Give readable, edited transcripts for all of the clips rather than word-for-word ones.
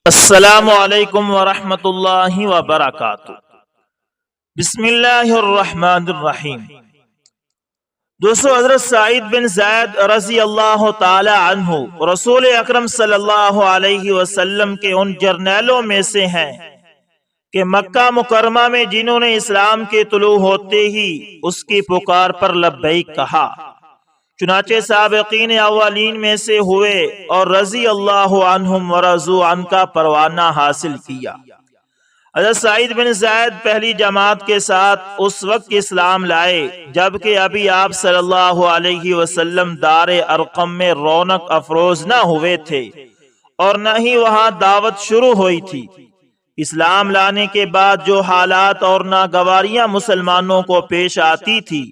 السلام علیکم ورحمۃ اللہ وبرکاتہ۔ بسم اللہ الرحمن الرحیم۔ دوستو، حضرت سعید بن زید رضی اللہ تعالی عنہ رسول اکرم صلی اللہ علیہ وسلم کے ان جرنیلوں میں سے ہیں کہ مکہ مکرمہ میں جنہوں نے اسلام کے طلوع ہوتے ہی اس کی پکار پر لبیک کہا، چنانچہ سابقین اولین میں سے ہوئے اور رضی اللہ عنہم ورضوا عنہ کا پروانہ حاصل کیا۔ حضرت سعید بن زید پہلی جماعت کے ساتھ اس وقت اسلام لائے جبکہ ابھی آپ صلی اللہ علیہ وسلم دار ارقم میں رونق افروز نہ ہوئے تھے اور نہ ہی وہاں دعوت شروع ہوئی تھی۔ اسلام لانے کے بعد جو حالات اور ناگواریاں مسلمانوں کو پیش آتی تھی،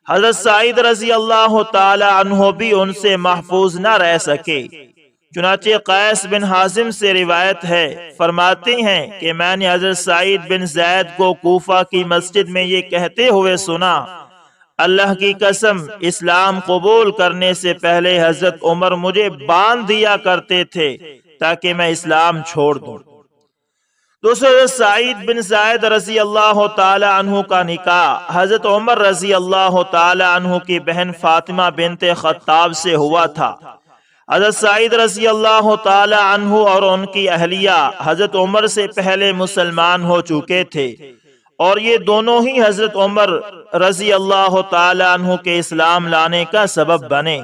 حضرت سعید رضی اللہ تعالی عنہ بھی ان سے محفوظ نہ رہ سکے۔ چنانچہ قیس بن حازم سے روایت ہے، فرماتے ہیں کہ میں نے حضرت سعید بن زید کو کوفہ کی مسجد میں یہ کہتے ہوئے سنا، اللہ کی قسم اسلام قبول کرنے سے پہلے حضرت عمر مجھے باندھ دیا کرتے تھے تاکہ میں اسلام چھوڑ دوں۔ دوستو، حضرت سعید بن زید رضی اللہ تعالی عنہ کا نکاح حضرت عمر رضی اللہ تعالی عنہ کی بہن فاطمہ بنت خطاب سے ہوا تھا۔ حضرت سعید رضی اللہ تعالی عنہ اور ان کی اہلیہ حضرت عمر سے پہلے مسلمان ہو چکے تھے اور یہ دونوں ہی حضرت عمر رضی اللہ تعالی عنہ کے اسلام لانے کا سبب بنے۔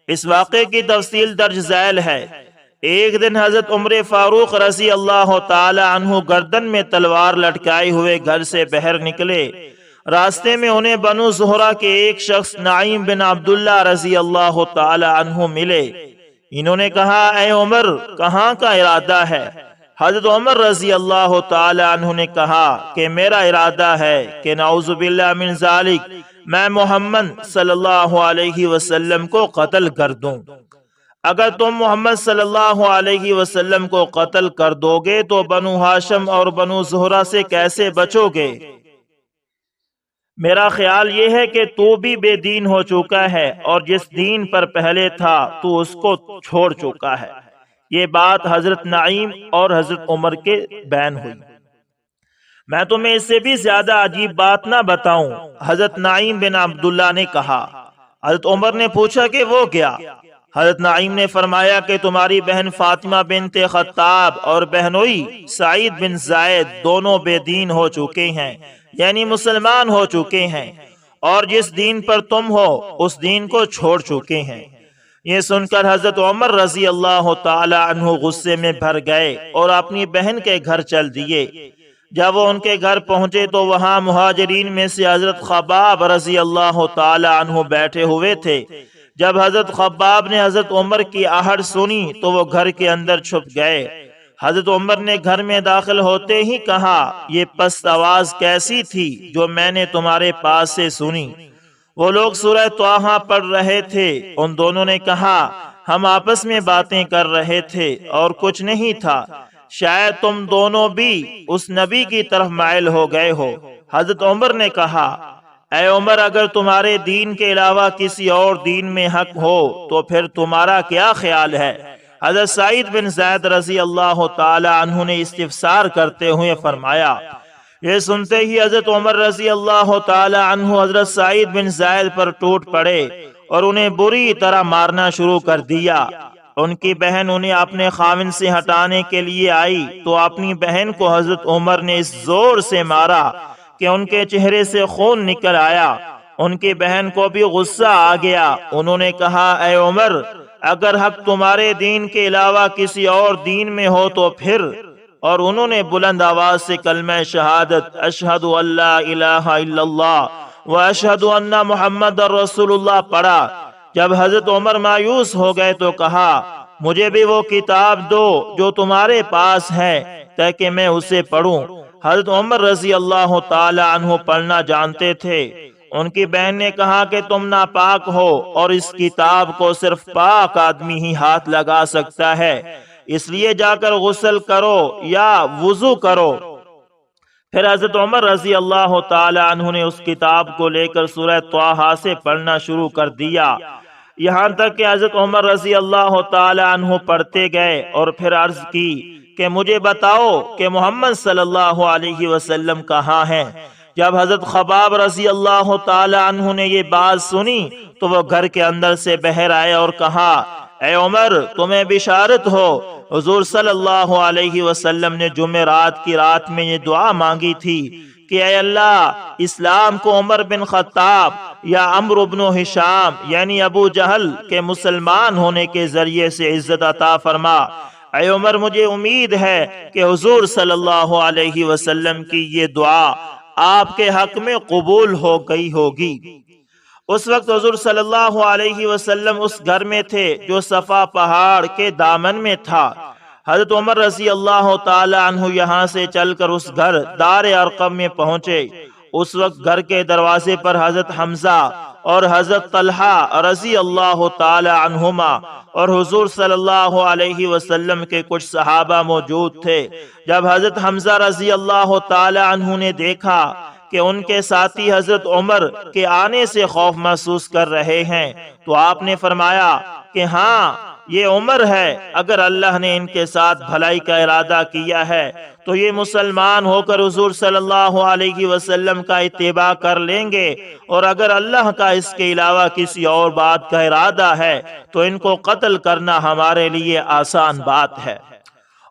اس واقعے کی تفصیل درج ذیل ہے۔ ایک دن حضرت عمر فاروق رضی اللہ تعالی عنہ گردن میں تلوار لٹکائے ہوئے گھر سے باہر نکلے۔ راستے میں انہیں بنو زہرہ کے ایک شخص نعیم بن عبداللہ رضی اللہ تعالی عنہ ملے۔ انہوں نے کہا، اے عمر، کہاں کا ارادہ ہے؟ حضرت عمر رضی اللہ تعالی عنہ نے کہا کہ میرا ارادہ ہے کہ نعوذ باللہ من ذالک، میں محمد صلی اللہ علیہ وسلم کو قتل کر دوں۔ اگر تم محمد صلی اللہ علیہ وسلم کو قتل کر دو گے تو بنو ہاشم اور بنو زہرہ سے کیسے بچو گے؟ میرا خیال یہ ہے کہ تو بھی بے دین ہو چکا ہے اور جس دین پر پہلے تھا تو اس کو چھوڑ چکا ہے۔ یہ بات حضرت نعیم اور حضرت عمر کے بین ہوئی۔ میں تمہیں اس سے بھی زیادہ عجیب بات نہ بتاؤں؟ حضرت نعیم بن عبداللہ نے کہا۔ حضرت عمر نے پوچھا کہ وہ کیا؟ حضرت نعیم نے فرمایا کہ تمہاری بہن فاطمہ بنت خطاب اور بہنوئی سعید بن زید دونوں بے دین ہو چکے ہیں، یعنی مسلمان ہو چکے ہیں، اور جس دین پر تم ہو اس دین کو چھوڑ چکے ہیں۔ یہ سن کر حضرت عمر رضی اللہ تعالی عنہ غصے میں بھر گئے اور اپنی بہن کے گھر چل دیے۔ جب وہ ان کے گھر پہنچے تو وہاں مہاجرین میں سے حضرت خباب رضی اللہ تعالی عنہ بیٹھے ہوئے تھے۔ جب حضرت خباب نے حضرت عمر کی آہٹ سنی تو وہ گھر کے اندر چھپ گئے۔ حضرت عمر نے گھر میں داخل ہوتے ہی کہا، یہ پست آواز کیسی تھی جو میں نے تمہارے پاس سے سنی؟ وہ لوگ سورہ طٰہٰ پڑھ رہے تھے۔ ان دونوں نے کہا، ہم آپس میں باتیں کر رہے تھے اور کچھ نہیں تھا، شاید تم دونوں بھی اس نبی کی طرف مائل ہو گئے ہو۔ حضرت عمر نے کہا، اے عمر، اگر تمہارے دین کے علاوہ کسی اور دین میں حق ہو تو پھر تمہارا کیا خیال ہے؟ حضرت سعید بن زید رضی اللہ تعالی عنہ نے استفسار کرتے ہوئے فرمایا۔ یہ سنتے ہی حضرت عمر رضی اللہ تعالی عنہ حضرت سعید بن زید پر ٹوٹ پڑے اور انہیں بری طرح مارنا شروع کر دیا۔ ان کی بہن انہیں اپنے خاوند سے ہٹانے کے لیے آئی تو اپنی بہن کو حضرت عمر نے اس زور سے مارا کہ ان کے چہرے سے خون نکل آیا۔ ان کی بہن کو بھی غصہ آ گیا۔ انہوں نے کہا، اے عمر، اگر حق تمہارے دین کے علاوہ کسی اور دین میں ہو تو پھر، اور انہوں نے بلند آواز سے کلمہ شہادت اشہد ان لا الہ الا اللہ و اشہد ان محمد رسول اللہ پڑھا۔ جب حضرت عمر مایوس ہو گئے تو کہا، مجھے بھی وہ کتاب دو جو تمہارے پاس ہے تاکہ میں اسے پڑھوں۔ حضرت عمر رضی اللہ تعالی عنہ پڑھنا جانتے تھے۔ ان کی بہن نے کہا کہ تم ناپاک ہو اور اس کتاب کو صرف پاک آدمی ہی ہاتھ لگا سکتا ہے، اس لیے جا کر غسل کرو یا وضو کرو۔ پھر حضرت عمر رضی اللہ تعالی عنہ نے اس کتاب کو لے کر سورہ طٰہٰ سے پڑھنا شروع کر دیا، یہاں تک کہ حضرت عمر رضی اللہ تعالی عنہ پڑھتے گئے اور پھر عرض کی کہ مجھے بتاؤ کہ محمد صلی اللہ علیہ وسلم کہاں ہیں۔ جب حضرت خباب رضی اللہ تعالی عنہ نے یہ بات سنی تو وہ گھر کے اندر سے باہر آئے اور کہا، اے عمر، تمہیں بشارت ہو، حضور صلی اللہ علیہ وسلم نے جمعرات کی رات میں یہ دعا مانگی تھی کہ اے اللہ، اسلام کو عمر بن خطاب یا عمرو بن ہشام یعنی ابو جہل کے مسلمان ہونے کے ذریعے سے عزت عطا فرما۔ اے عمر، مجھے امید ہے کہ حضور صلی اللہ علیہ وسلم کی یہ دعا آپ کے حق میں قبول ہو گئی ہوگی۔ اس وقت حضور صلی اللہ علیہ وسلم اس گھر میں تھے جو صفا پہاڑ کے دامن میں تھا۔ حضرت عمر رضی اللہ تعالی عنہ یہاں سے چل کر اس گھر دار ارقم میں پہنچے۔ اس وقت گھر کے دروازے پر حضرت حمزہ اور حضرت طلحہ رضی اللہ تعالی عنہما اور حضور صلی اللہ علیہ وسلم کے کچھ صحابہ موجود تھے۔ جب حضرت حمزہ رضی اللہ تعالی عنہ نے دیکھا کہ ان کے ساتھی حضرت عمر کے آنے سے خوف محسوس کر رہے ہیں تو آپ نے فرمایا کہ ہاں، یہ عمر ہے، اگر اللہ نے ان کے ساتھ بھلائی کا ارادہ کیا ہے تو یہ مسلمان ہو کر حضور صلی اللہ علیہ وسلم کا اتباع کر لیں گے، اور اگر اللہ کا اس کے علاوہ کسی اور بات کا ارادہ ہے تو ان کو قتل کرنا ہمارے لیے آسان بات ہے۔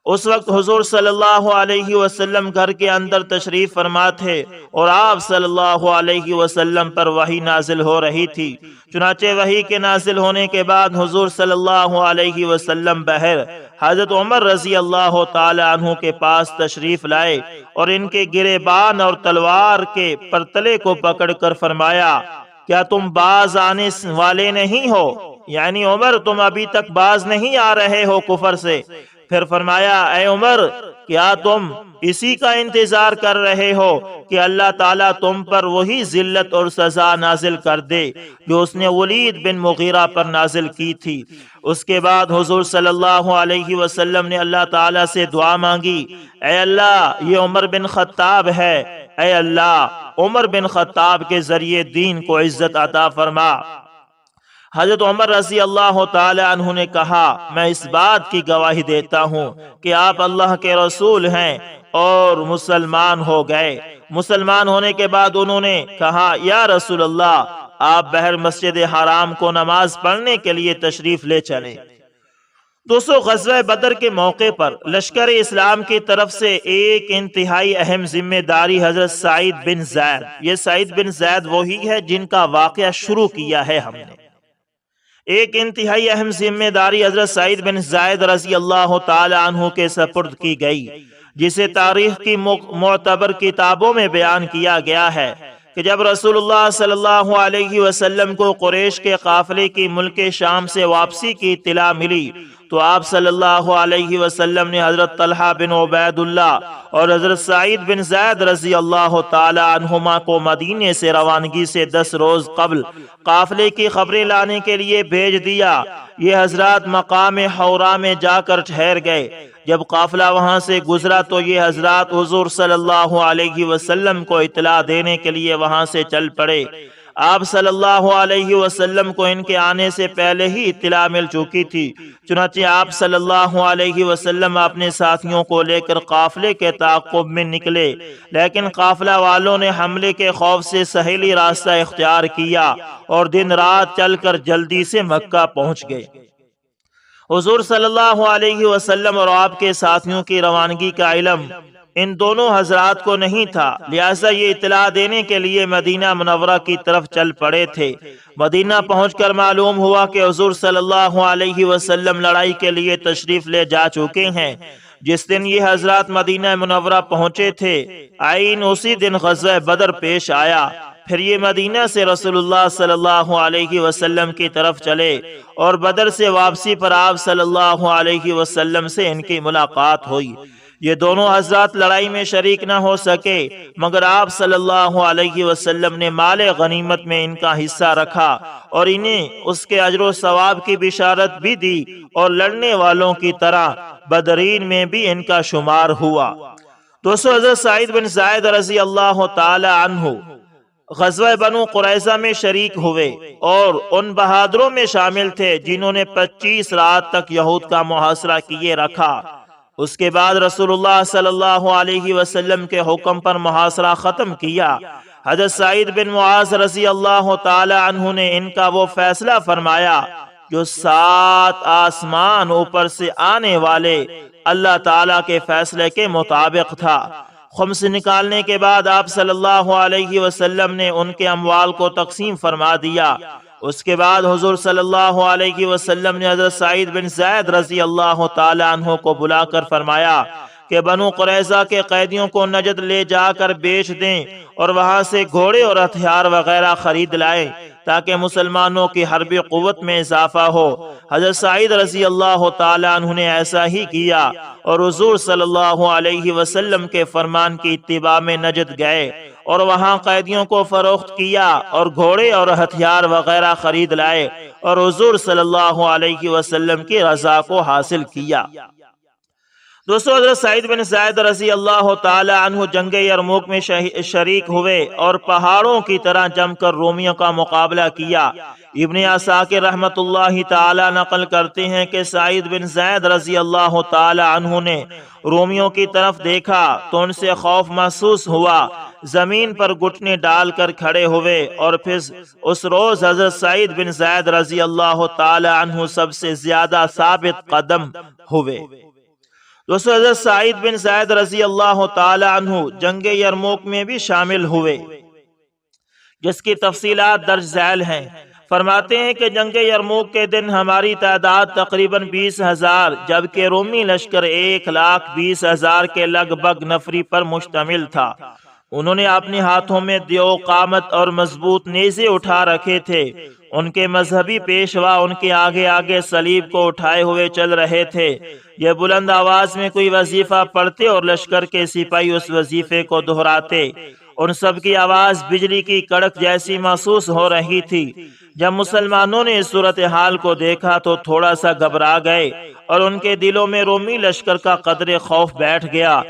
اس وقت حضور صلی اللہ علیہ وسلم گھر کے اندر تشریف فرما تھے اور آپ صلی اللہ علیہ وسلم پر وحی نازل ہو رہی تھی۔ چنانچہ وحی کے نازل ہونے کے بعد حضور صلی اللہ علیہ وسلم بہر حضرت عمر رضی اللہ تعالی عنہ کے پاس تشریف لائے اور ان کے گریبان اور تلوار کے پرتلے کو پکڑ کر فرمایا، کیا تم باز آنے والے نہیں ہو؟ یعنی عمر، تم ابھی تک باز نہیں آ رہے ہو کفر سے؟ پھر فرمایا، اے عمر، کیا تم اسی کا انتظار کر رہے ہو کہ اللہ تعالیٰ تم پر وہی ذلت اور سزا نازل کر دے جو اس نے ولید بن مغیرہ پر نازل کی تھی؟ اس کے بعد حضور صلی اللہ علیہ وسلم نے اللہ تعالیٰ سے دعا مانگی، اے اللہ، یہ عمر بن خطاب ہے، اے اللہ، عمر بن خطاب کے ذریعے دین کو عزت عطا فرما۔ حضرت عمر رضی اللہ تعالی عنہ نے کہا، میں اس بات کی گواہی دیتا ہوں کہ آپ اللہ کے رسول ہیں، اور مسلمان ہو گئے۔ مسلمان ہونے کے بعد انہوں نے کہا، یا رسول اللہ، آپ بہر مسجد حرام کو نماز پڑھنے کے لیے تشریف لے چلیں۔ دوستو، غزوہ بدر کے موقع پر لشکر اسلام کی طرف سے ایک انتہائی اہم ذمہ داری حضرت سعید بن زید، یہ سعید بن زید وہی ہے جن کا واقعہ شروع کیا ہے ہم نے، ایک انتہائی اہم ذمہ داری حضرت سعید بن زید رضی اللہ تعالی عنہ کے سپرد کی گئی، جسے تاریخ کی معتبر کتابوں میں بیان کیا گیا ہے کہ جب رسول اللہ صلی اللہ علیہ وسلم کو قریش کے قافلے کی ملک شام سے واپسی کی اطلاع ملی تو آپ صلی اللہ علیہ وسلم نے حضرت طلحہ بن عبید اللہ اور حضرت سعید بن زید رضی اللہ تعالی عنہما کو مدینے سے روانگی سے 10 روز قبل قافلے کی خبریں لانے کے لیے بھیج دیا۔ یہ حضرات مقام حورا میں جا کر ٹھہر گئے۔ جب قافلہ وہاں سے گزرا تو یہ حضرات حضور صلی اللہ علیہ وسلم کو اطلاع دینے کے لیے وہاں سے چل پڑے۔ آپ صلی اللہ علیہ وسلم کو ان کے آنے سے پہلے ہی اطلاع مل چکی تھی، چنانچہ آپ صلی اللہ علیہ وسلم اپنے ساتھیوں کو لے کر قافلے کے تعاقب میں نکلے، لیکن قافلہ والوں نے حملے کے خوف سے سہیلی راستہ اختیار کیا اور دن رات چل کر جلدی سے مکہ پہنچ گئے۔ حضور صلی اللہ علیہ وسلم اور آپ کے ساتھیوں کی روانگی کا علم ان دونوں حضرات کو نہیں تھا، لہٰذا یہ اطلاع دینے کے لیے مدینہ منورہ کی طرف چل پڑے تھے۔ مدینہ پہنچ کر معلوم ہوا کہ حضور صلی اللہ علیہ وسلم لڑائی کے لیے تشریف لے جا چکے ہیں۔ جس دن یہ حضرات مدینہ منورہ پہنچے تھے، عین اسی دن غزوہ بدر پیش آیا۔ پھر یہ مدینہ سے رسول اللہ صلی اللہ علیہ وسلم کی طرف چلے اور بدر سے واپسی پر آپ صلی اللہ علیہ وسلم سے ان کی ملاقات ہوئی۔ یہ دونوں حضرات لڑائی میں شریک نہ ہو سکے، مگر آپ صلی اللہ علیہ وسلم نے مال غنیمت میں ان کا حصہ رکھا اور انہیں اس کے اجر و ثواب کی بشارت بھی دی، اور لڑنے والوں کی طرح بدرین میں بھی ان کا شمار ہوا۔ دوستو، حضرت سعید بن زید رضی اللہ تعالی عنہ غزوہ بنو قریظہ میں شریک ہوئے اور ان بہادروں میں شامل تھے جنہوں نے 25 رات تک یہود کا محاصرہ کیے رکھا۔ اس کے بعد رسول اللہ صلی اللہ علیہ وسلم کے حکم پر محاصرہ ختم کیا۔ حضرت سعید بن معاذ رضی اللہ تعالی عنہ نے ان کا وہ فیصلہ فرمایا جو 7 آسمان اوپر سے آنے والے اللہ تعالیٰ کے فیصلے کے مطابق تھا۔ خمس نکالنے کے بعد آپ صلی اللہ علیہ وسلم نے ان کے اموال کو تقسیم فرما دیا۔ اس کے بعد حضور صلی اللہ علیہ وسلم نے حضرت سعید بن زید رضی اللہ تعالی عنہ کو بلا کر فرمایا کہ بنو قریظہ کے قیدیوں کو نجد لے جا کر بیچ دیں اور وہاں سے گھوڑے اور ہتھیار وغیرہ خرید لائیں تاکہ مسلمانوں کی حربی قوت میں اضافہ ہو۔ حضرت سعید رضی اللہ تعالی عنہ نے ایسا ہی کیا اور حضور صلی اللہ علیہ وسلم کے فرمان کی اتباع میں نجد گئے اور وہاں قیدیوں کو فروخت کیا اور گھوڑے اور ہتھیار وغیرہ خرید لائے اور حضور صلی اللہ علیہ وسلم کی رضا کو حاصل کیا۔ دوستو، حضرت سعید بن زید رضی اللہ تعالی عنہ جنگ یرموک میں شریک ہوئے اور پہاڑوں کی طرح جم کر رومیوں کا مقابلہ کیا۔ ابن عساکر رحمت اللہ تعالی نقل کرتے ہیں کہ سعید بن زید رضی اللہ تعالی عنہ نے رومیوں کی طرف دیکھا تو ان سے خوف محسوس ہوا، زمین پر گھٹنے ڈال کر کھڑے ہوئے اور پھر اس روز حضرت سعید بن زید رضی اللہ تعالی عنہ سب سے زیادہ ثابت قدم ہوئے۔ دوستو، حضرت سعید بن زید رضی اللہ تعالی عنہ جنگ یرموک میں بھی شامل ہوئے، جس کی تفصیلات درج ذیل ہیں۔ فرماتے ہیں کہ جنگ یرموک کے دن ہماری تعداد تقریباً 20,000 جبکہ رومی لشکر 1,20,000 کے لگ بھگ نفری پر مشتمل تھا۔ انہوں نے اپنے ہاتھوں میں دیو قامت اور مضبوط نیزے اٹھا رکھے تھے۔ ان کے مذہبی پیشوا ان کے آگے آگے صلیب کو اٹھائے ہوئے چل رہے تھے۔ یہ بلند آواز میں کوئی وظیفہ پڑھتے اور لشکر کے سپاہی اس وظیفے کو دہراتے۔ ان سب کی آواز بجلی کی کڑک جیسی محسوس ہو رہی تھی۔ جب مسلمانوں نے اس صورتحال کو دیکھا تو تھوڑا سا گھبرا گئے اور ان کے دلوں میں رومی لشکر کا قدر خوف بیٹھ گیا۔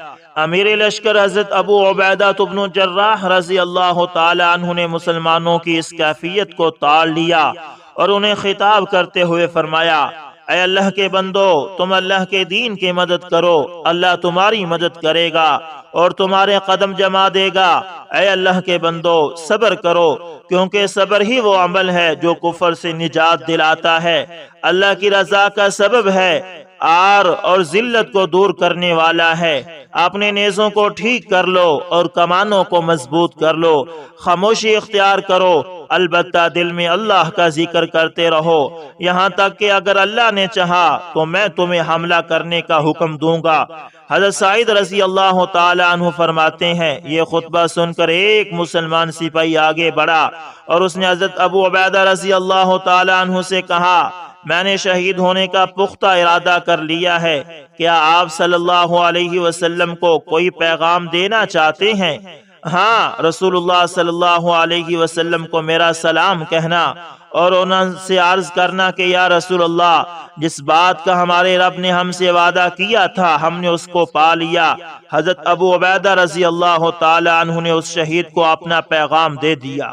امیر لشکر حضرت ابو عبیدہ بن جراح رضی اللہ تعالی عنہ نے مسلمانوں کی اس کیفیت کو تاڑ لیا اور انہیں خطاب کرتے ہوئے فرمایا، اے اللہ کے بندو، تم اللہ کے دین کی مدد کرو، اللہ تمہاری مدد کرے گا اور تمہارے قدم جما دے گا۔ اے اللہ کے بندو، صبر کرو، کیونکہ صبر ہی وہ عمل ہے جو کفر سے نجات دلاتا ہے، اللہ کی رضا کا سبب ہے، آر اور ذلت کو دور کرنے والا ہے۔ اپنے نیزوں کو ٹھیک کر لو اور کمانوں کو مضبوط کر لو، خاموشی اختیار کرو، البتہ دل میں اللہ کا ذکر کرتے رہو، یہاں تک کہ اگر اللہ نے چاہا تو میں تمہیں حملہ کرنے کا حکم دوں گا۔ حضرت سعید رضی اللہ تعالی عنہ فرماتے ہیں، یہ خطبہ سن کر ایک مسلمان سپاہی آگے بڑھا اور اس نے حضرت ابو عبیدہ رضی اللہ تعالی عنہ سے کہا، میں نے شہید ہونے کا پختہ ارادہ کر لیا ہے، کیا آپ صلی اللہ علیہ وسلم کو کوئی پیغام دینا چاہتے ہیں؟ ہاں، رسول اللہ صلی اللہ علیہ وسلم کو میرا سلام کہنا اور انہوں سے عرض کرنا کہ یا رسول اللہ، جس بات کا ہمارے رب نے ہم سے وعدہ کیا تھا ہم نے اس کو پا لیا۔ حضرت ابو عبیدہ رضی اللہ تعالی عنہ نے اس شہید کو اپنا پیغام دے دیا۔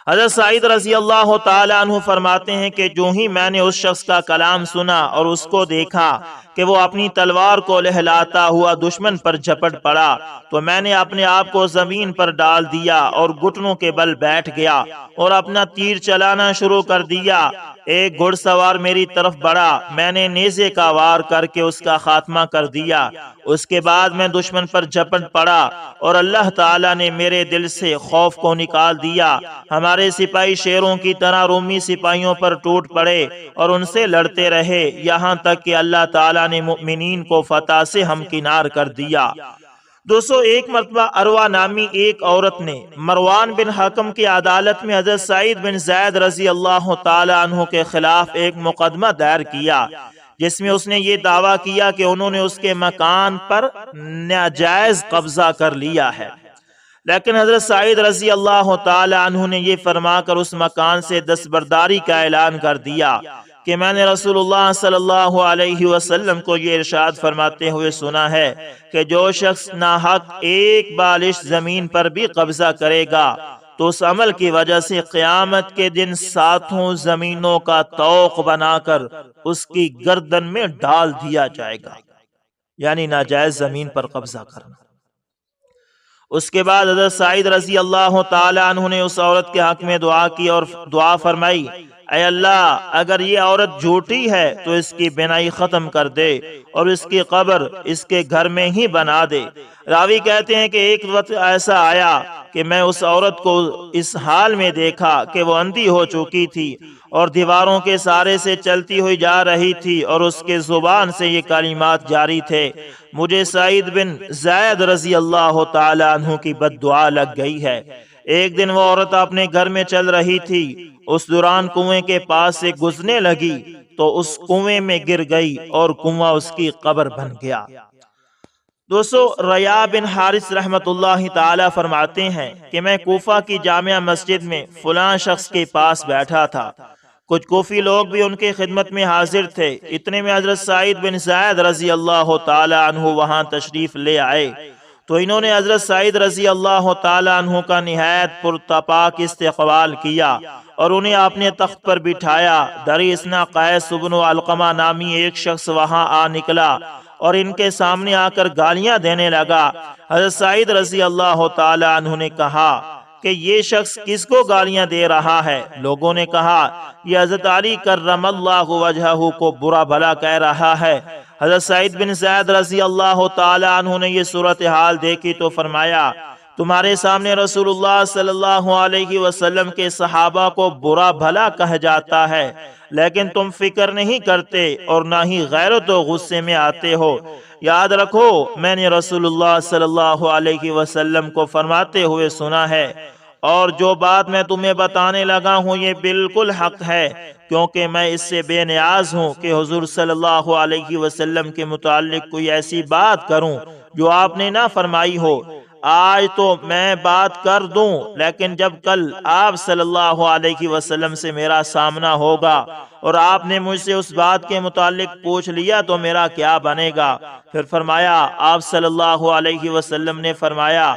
حضرت سعید رضی اللہ تعالی عنہ فرماتے ہیں کہ جو ہی میں نے اس شخص کا کلام سنا اور اس کو دیکھا کہ وہ اپنی تلوار کو لہلاتا ہوا دشمن پر جھپٹ پڑا تو میں نے اپنے آپ کو زمین پر ڈال دیا اور گھٹنوں کے بل بیٹھ گیا اور اپنا تیر چلانا شروع کر دیا۔ ایک گھڑ سوار میری طرف بڑھا، میں نے نیزے کا وار کر کے اس کا خاتمہ کر دیا۔ اس کے بعد میں دشمن پر جھپٹ پڑا اور اللہ تعالیٰ نے میرے دل سے خوف کو نکال دیا۔ ہمارے سپاہی شیروں کی طرح رومی سپاہیوں پر ٹوٹ پڑے اور ان سے لڑتے رہے یہاں تک کہ اللہ تعالیٰ نے مؤمنین کو فتح سے ہمکنار کر دیا۔ دوستو، ایک مرتبہ عروہ نامی ایک عورت نے مروان بن حکم کی عدالت میں حضرت سعید بن زید رضی اللہ تعالی عنہ کے خلاف ایک مقدمہ دائر کیا، جس میں اس نے یہ دعویٰ کیا کہ انہوں نے اس کے مکان پر ناجائز قبضہ کر لیا ہے، لیکن حضرت سعید رضی اللہ تعالی عنہ نے یہ فرما کر اس مکان سے دستبرداری کا اعلان کر دیا کہ میں نے رسول اللہ صلی اللہ علیہ وسلم کو یہ ارشاد فرماتے ہوئے سنا ہے کہ جو شخص ناحق ایک بالش زمین پر بھی قبضہ کرے گا تو اس عمل کی وجہ سے قیامت کے دن 7 زمینوں کا طوق بنا کر اس کی گردن میں ڈال دیا جائے گا۔ یعنی ناجائز زمین پر قبضہ کرنا۔ اس کے بعد حضرت سعید رضی اللہ تعالی عنہ نے اس عورت کے حق میں دعا کی اور دعا فرمائی، اے اللہ اگر یہ عورت جھوٹی ہے تو اس کی بینائی ختم کر دے اور اس کی قبر اس کے گھر میں ہی بنا دے۔ راوی کہتے ہیں کہ ایک وقت ایسا آیا کہ میں اس عورت کو اس حال میں دیکھا کہ وہ اندھی ہو چکی تھی اور دیواروں کے سہارے سے چلتی ہوئی جا رہی تھی اور اس کے زبان سے یہ کلمات جاری تھے، مجھے سعید بن زید رضی اللہ تعالی عنہ کی بد دعا لگ گئی ہے۔ ایک دن وہ عورت اپنے گھر میں چل رہی تھی، اس دوران کنویں کے پاس سے گزرنے لگی تو اس کنویں میں گر گئی اور کنواں اس کی قبر بن گیا۔ دوستو، ریا بن حارث رحمت اللہ تعالی فرماتے ہیں کہ میں کوفہ کی جامع مسجد میں فلاں شخص کے پاس بیٹھا تھا، کچھ کوفی لوگ بھی ان کے خدمت میں حاضر تھے، اتنے میں حضرت سعید بن زید رضی اللہ تعالی عنہ وہاں تشریف لے آئے تو انہوں نے حضرت سعید رضی اللہ تعالی عنہ کا نہایت پرتپاک استقبال کیا اور انہیں اپنے تخت پر بٹھایا۔ دریسنا قیس بن علقمہ نامی ایک شخص وہاں آ نکلا اور ان کے سامنے آ کر گالیاں دینے لگا۔ حضرت سعید رضی اللہ تعالی عنہ نے کہا کہ یہ شخص کس کو گالیاں دے رہا ہے؟ لوگوں نے کہا یہ حضرت علی کرم اللہ وجہہ کو برا بھلا کہہ رہا ہے۔ حضرت سعید بن زید رضی اللہ تعالی عنہ نے یہ صورتحال دیکھی تو فرمایا، تمہارے سامنے رسول اللہ صلی اللہ علیہ وسلم کے صحابہ کو برا بھلا کہا جاتا ہے، لیکن تم فکر نہیں کرتے اور نہ ہی غیرت و غصے میں آتے ہو۔ یاد رکھو میں نے رسول اللہ صلی اللہ علیہ وسلم کو فرماتے ہوئے سنا ہے، اور جو بات میں تمہیں بتانے لگا ہوں یہ بالکل حق ہے، کیونکہ میں اس سے بے نیاز ہوں کہ حضور صلی اللہ علیہ وسلم کے متعلق کوئی ایسی بات کروں جو آپ نے نہ فرمائی ہو۔ آج تو میں بات کر دوں، لیکن جب کل آپ صلی اللہ علیہ وسلم سے میرا سامنا ہوگا اور آپ نے مجھ سے اس بات کے متعلق پوچھ لیا تو میرا کیا بنے گا؟ پھر فرمایا، آپ صلی اللہ علیہ وسلم نے فرمایا،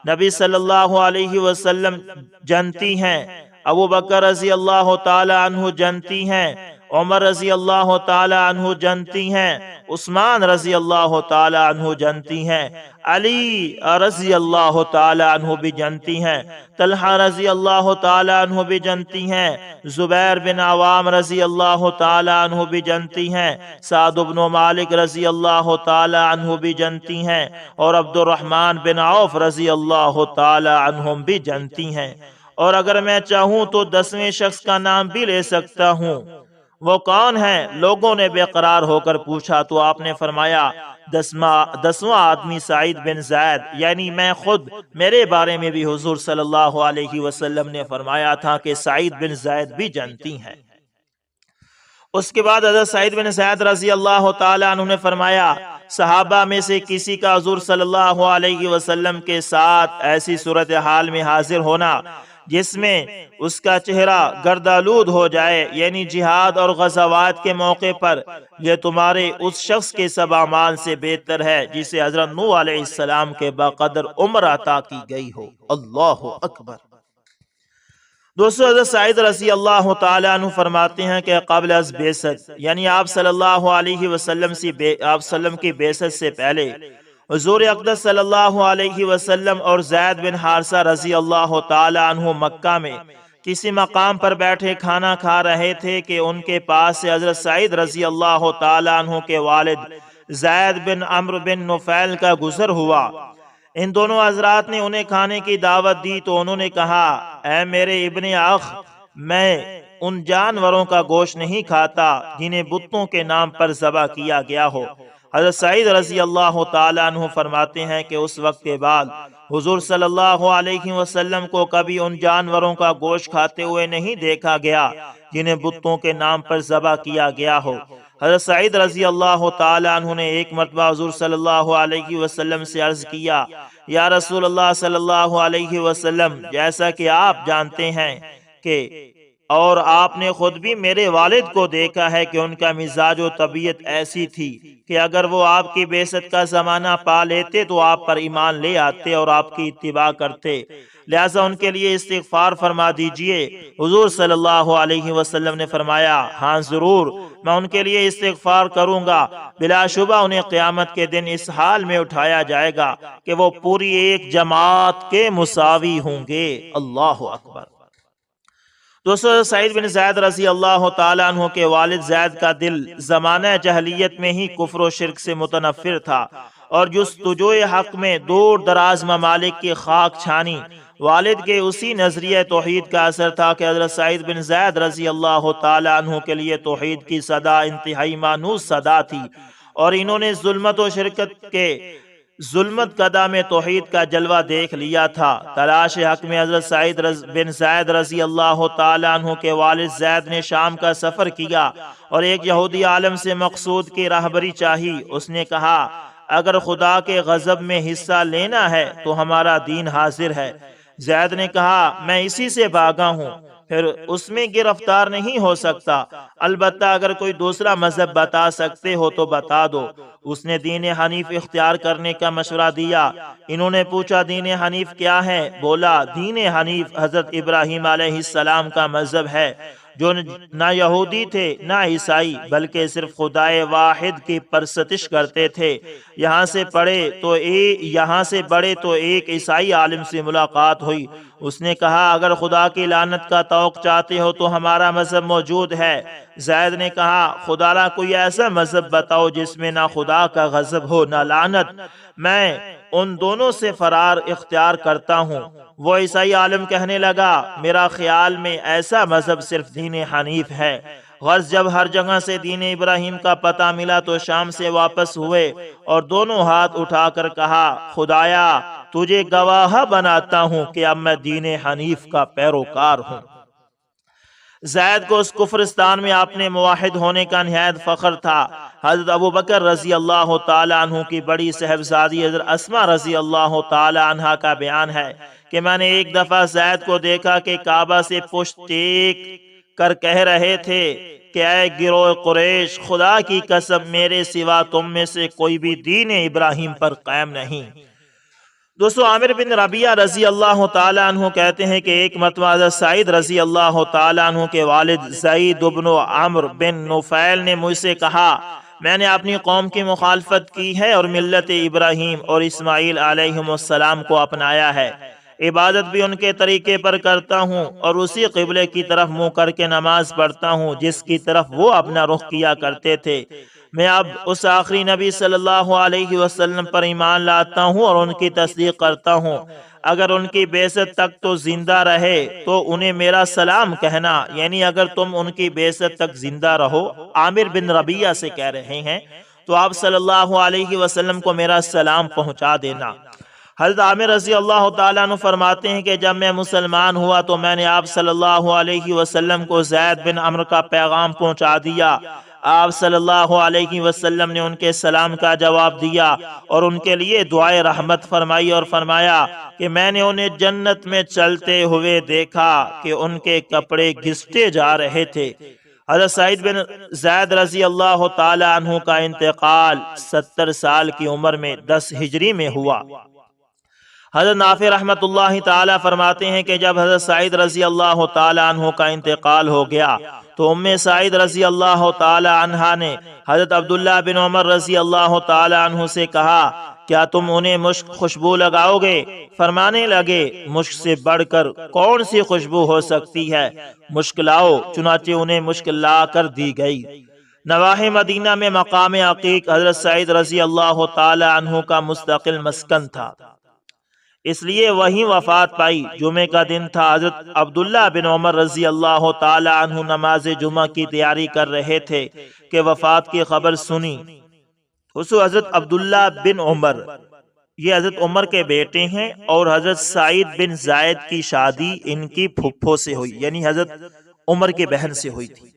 نبی صلی اللہ علیہ وسلم جنتی ہیں، ابو بکر رضی اللہ تعالی عنہ جنتی ہیں، عمر رضی اللہ تعالی عنہ جنتی ہیں، عثمان رضی اللہ تعالی عنہ جنتی ہیں، علی رضی اللہ تعالی عنہ بھی جنتی ہیں، طلحہ رضی اللہ تعالی عنہ بھی جنتی ہیں، زبیر بن عوام رضی اللہ تعالی عنہ بھی جنتی ہیں، سعد بن مالک رضی اللہ تعالی عنہ بھی جنتی ہیں، اور عبد الرحمن بن عوف رضی اللہ تعالی عنہم بھی جنتی ہیں۔ اور اگر میں چاہوں تو 10ویں شخص کا نام بھی لے سکتا ہوں۔ وہ کون ہے؟ لوگوں نے بے قرار ہو کر پوچھا تو آپ نے فرمایا، 10واں آدمی سعید بن زید، یعنی میں خود، میرے بارے میں بھی حضور صلی اللہ علیہ وسلم نے فرمایا تھا کہ سعید بن زید بھی جنتی ہیں۔ اس کے بعد حضرت سعید بن زید رضی اللہ تعالی عنہ نے فرمایا، صحابہ میں سے کسی کا حضور صلی اللہ علیہ وسلم کے ساتھ ایسی صورتحال میں حاضر ہونا جس میں اس کا چہرہ گردآلود ہو جائے، یعنی جہاد اور غزوات کے موقع پر، یہ تمہارے اس شخص کے سب اعمال سے بہتر ہے جسے حضرت نوح علیہ السلام کے بقدر عمر عطا کی گئی ہو۔ اللہ اکبر۔ دوستو، حضرت سعید رضی اللہ تعالی عنہ فرماتے ہیں کہ قبل از بعثت، یعنی آپ صلی اللہ علیہ وسلم کی بعثت سے پہلے، حضور اقدس صلی اللہ علیہ وسلم اور زید بن حارثہ رضی اللہ تعالی عنہ مکہ میں کسی مقام پر بیٹھے کھانا کھا رہے تھے کہ ان کے پاس سے حضرت سعید رضی اللہ تعالی عنہ کے والد زید بن عمرو بن نفیل کا گزر ہوا۔ ان دونوں حضرات نے انہیں کھانے کی دعوت دی تو انہوں نے کہا، اے میرے ابن اخ، میں ان جانوروں کا گوشت نہیں کھاتا جنہیں بتوں کے نام پر ذبح کیا گیا ہو۔ حضرت سعید رضی اللہ تعالی عنہ فرماتے ہیں کہ اس وقت کے بعد حضور صلی اللہ علیہ وسلم کو کبھی ان جانوروں کا گوشت کھاتے ہوئے نہیں دیکھا گیا جنہیں بتوں کے نام پر ذبح کیا گیا ہو۔ حضرت سعید رضی اللہ تعالی عنہ نے ایک مرتبہ حضور صلی اللہ علیہ وسلم سے عرض کیا، یا رسول اللہ صلی اللہ علیہ وسلم، جیسا کہ آپ جانتے ہیں کہ اور آپ نے خود بھی میرے والد کو دیکھا ہے کہ ان کا مزاج و طبیعت ایسی تھی کہ اگر وہ آپ کی بعثت کا زمانہ پا لیتے تو آپ پر ایمان لے آتے اور آپ کی اتباع کرتے، لہٰذا ان کے لیے استغفار فرما دیجئے۔ حضور صلی اللہ علیہ وسلم نے فرمایا، ہاں ضرور، میں ان کے لیے استغفار کروں گا، بلا شبہ انہیں قیامت کے دن اس حال میں اٹھایا جائے گا کہ وہ پوری ایک جماعت کے مساوی ہوں گے۔ اللہ اکبر۔ دوستو، سعید بن زید رضی اللہ تعالیٰ عنہ کے والد زید کا دل زمانہ جہلیت میں ہی کفر و شرک سے متنفر تھا اور جستجو حق میں دور دراز ممالک کی خاک چھانی۔ والد کے اسی نظریہ توحید کا اثر تھا کہ حضرت سعید بن زید رضی اللہ تعالیٰ عنہ کے لیے توحید کی صدا انتہائی مانوس صدا تھی، اور انہوں نے ظلمت و شرکت کے ظلمت قدا میں توحید کا جلوہ دیکھ لیا تھا۔ تلاش حق میں حضرت سعید بن زید رضی اللہ تعالیٰ عنہ کے والد زید نے شام کا سفر کیا اور ایک یہودی عالم سے مقصود کی راہبری چاہی۔ اس نے کہا، اگر خدا کے غضب میں حصہ لینا ہے تو ہمارا دین حاضر ہے۔ زید نے کہا، میں اسی سے بھاگا ہوں، پھر اس میں گرفتار نہیں ہو سکتا، البتہ اگر کوئی دوسرا مذہب بتا سکتے ہو تو بتا دو۔ اس نے دین حنیف اختیار کرنے کا مشورہ دیا۔ انہوں نے پوچھا، دین حنیف کیا ہے؟ بولا، دین حنیف حضرت ابراہیم علیہ السلام کا مذہب ہے، جو نہ یہودی تھے نہ عیسائی، بلکہ صرف خدائے واحد کی پرستش کرتے تھے۔ یہاں سے بڑے تو ایک عیسائی عالم سے ملاقات ہوئی۔ اس نے کہا، اگر خدا کی لعنت کا توقع چاہتے ہو تو ہمارا مذہب موجود ہے۔ زید نے کہا، خدا را کوئی ایسا مذہب بتاؤ جس میں نہ خدا کا غضب ہو نہ لعنت، میں ان دونوں سے فرار اختیار کرتا ہوں۔ وہ عیسائی عالم کہنے لگا، میرا خیال میں ایسا مذہب صرف دین حنیف ہے۔ غرض جب ہر جگہ سے دین ابراہیم کا پتہ ملا تو شام سے واپس ہوئے اور دونوں ہاتھ اٹھا کر کہا، خدایا تجھے گواہ بناتا ہوں کہ اب میں دین حنیف کا پیروکار ہوں۔ زید کو اس کفرستان میں اپنے موحد ہونے کا نہایت فخر تھا۔ حضرت ابو بکر رضی اللہ تعالیٰ عنہ کی بڑی صاحبزادی حضرت اسماء رضی اللہ تعالیٰ عنہ کا بیان ہے کہ میں نے ایک دفعہ زید کو دیکھا کہ کعبہ سے پشت ٹیک کر کہہ رہے تھے کہ اے گروہ قریش، خدا کی قسم میرے سوا تم میں سے کوئی بھی دین ابراہیم پر قائم نہیں۔ دوستو، عامر بن ربیعہ رضی اللہ تعالیٰ عنہ کہتے ہیں کہ ایک مرتبہ حضرت سعید رضی اللہ تعالیٰ عنہ کے والد زید بن عمرو بن نفیل نے مجھ سے کہا، میں نے اپنی قوم کی مخالفت کی ہے اور ملت ابراہیم اور اسماعیل علیہ السلام کو اپنایا ہے، عبادت بھی ان کے طریقے پر کرتا ہوں اور اسی قبلے کی طرف منہ کر کے نماز پڑھتا ہوں جس کی طرف وہ اپنا رخ کیا کرتے تھے۔ میں اب اس آخری نبی صلی اللہ علیہ وسلم پر ایمان لاتا ہوں اور ان کی تصدیق کرتا ہوں۔ اگر ان کی بعثت تک تو زندہ رہے تو انہیں میرا سلام کہنا، یعنی اگر تم ان کی بعثت تک زندہ رہو، عامر بن ربیعہ سے کہہ رہے ہیں، تو آپ صلی اللہ علیہ وسلم کو میرا سلام پہنچا دینا۔ حضرت عامر رضی اللہ تعالیٰ عنہ فرماتے ہیں کہ جب میں مسلمان ہوا تو میں نے آپ صلی اللہ علیہ وسلم کو زید بن عمرو کا پیغام پہنچا دیا۔ آپ صلی اللہ علیہ وسلم نے ان کے سلام کا جواب دیا اور ان کے لیے دعائے رحمت فرمائی اور فرمایا کہ میں نے انہیں جنت میں چلتے ہوئے دیکھا کہ ان کے کپڑے گھسٹے جا رہے تھے۔ حضرت سعید بن زید رضی اللہ تعالی عنہ کا انتقال 70 سال کی عمر میں 10 ہجری میں ہوا۔ حضرت نافع رحمت اللہ تعالی فرماتے ہیں کہ جب حضرت سعید رضی اللہ تعالی عنہ کا انتقال ہو گیا تو ام سعید رضی اللہ تعالی عنہ نے حضرت عبداللہ بن عمر رضی اللہ تعالی عنہ سے کہا، کیا تم انہیں مشک خوشبو لگاؤ گے؟ فرمانے لگے، مشک سے بڑھ کر کون سی خوشبو ہو سکتی ہے، مشک لاؤ۔ چنانچہ انہیں مشک لا کر دی گئی۔ نواحِ مدینہ میں مقام عقیق حضرت سعید رضی اللہ تعالی عنہ کا مستقل مسکن تھا، اس لیے وہیں وفات پائی۔ جمعے کا دن تھا۔ حضرت عبداللہ بن عمر رضی اللہ تعالی عنہ نماز جمعہ کی تیاری کر رہے تھے کہ وفات کی خبر سنی۔ حضرت عبداللہ بن عمر، یہ حضرت عمر کے بیٹے ہیں، اور حضرت سعید بن زید کی شادی ان کی پھپھو سے ہوئی، یعنی حضرت عمر کے بہن سے ہوئی تھی۔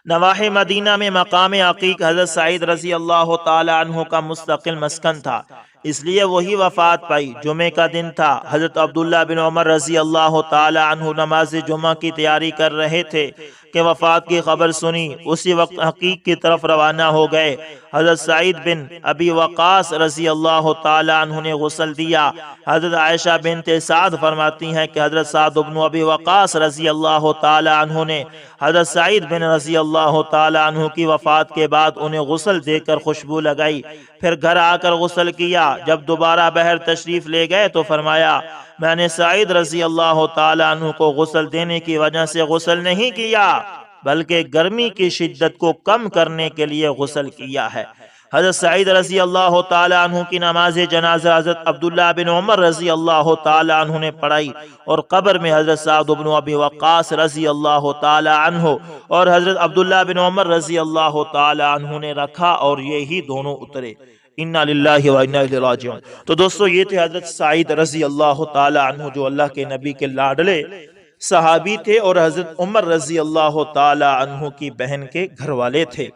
نواحِ مدینہ میں مقام عقیق حضرت سعید رضی اللہ تعالی عنہ کا مستقل مسکن تھا، اس لیے وہی وفات پائی۔ جمعے کا دن تھا، حضرت عبداللہ بن عمر رضی اللہ تعالی عنہ نماز جمعہ کی تیاری کر رہے تھے کہ وفات کی خبر سنی، اسی وقت حقیق کی طرف روانہ ہو گئے۔ حضرت سعید بن ابی وقاص رضی اللہ تعالی عنہ نے غسل دیا۔ حضرت عائشہ بنت سعد فرماتی ہیں کہ حضرت سعد بن ابی وقاص رضی اللہ تعالی عنہ نے حضرت سعید بن رضی اللہ تعالی عنہ کی وفات کے بعد انہیں غسل دے کر خوشبو لگائی، پھر گھر آ کر غسل کیا۔ جب دوبارہ بحر تشریف لے گئے تو فرمایا میں نے سعید رضی اللہ تعالی عنہ کو غسل دینے کی وجہ سے غسل نہیں کیا، بلکہ گرمی کی شدت کو کم کرنے کے لیے غسل کیا ہے۔ حضرت سعید رضی اللہ تعالی عنہ کی نماز جنازہ حضرت عبداللہ بن عمر رضی اللہ تعالی عنہ نے پڑھائی، اور قبر میں حضرت سعد بن ابی وقاص رضی اللہ تعالی عنہ اور حضرت عبداللہ بن عمر رضی اللہ تعالی عنہ نے رکھا، اور یہی دونوں اترے۔ انا للہ و انا الیہ راجعون۔ تو دوستو یہ تھے حضرت سعید رضی اللہ تعالی عنہ جو اللہ کے نبی کے لاڈلے صحابی تھے، اور حضرت عمر رضی اللہ تعالی عنہ کی بہن کے گھر والے تھے۔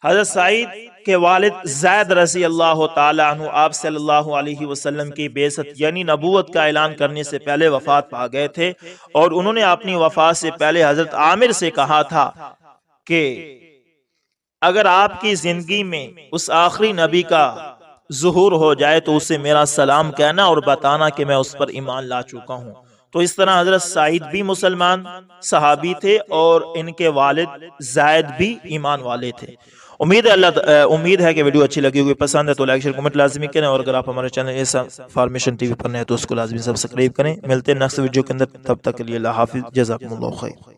حضرت سعید کے والد زید رضی اللہ تعالی عنہ آپ صلی اللہ علیہ وسلم کی بعثت یعنی نبوت کا اعلان کرنے سے پہلے وفات پا گئے تھے، اور انہوں نے اپنی وفات سے پہلے حضرت عامر سے کہا تھا کہ اگر آپ کی زندگی میں اس آخری نبی کا ظہور ہو جائے تو اسے میرا سلام کہنا اور بتانا کہ میں اس پر ایمان لا چکا ہوں۔ تو اس طرح حضرت سعید بھی مسلمان صحابی تھے، اور ان کے والد زید بھی ایمان والے تھے۔ امید ہے کہ ویڈیو اچھی لگی ہوگی، پسند ہے تو لائک شیئر کمنٹ لازمی کریں، اور اگر آپ ہمارے چینل ایسا فارمیشن ٹی وی پر نئے تو اس کو لازمی سبسکرائب کریں۔ ملتے ہیں نیکسٹ ویڈیو کے اندر، تب تک کے لیے اللہ حافظ، جزاکم اللہ خیر۔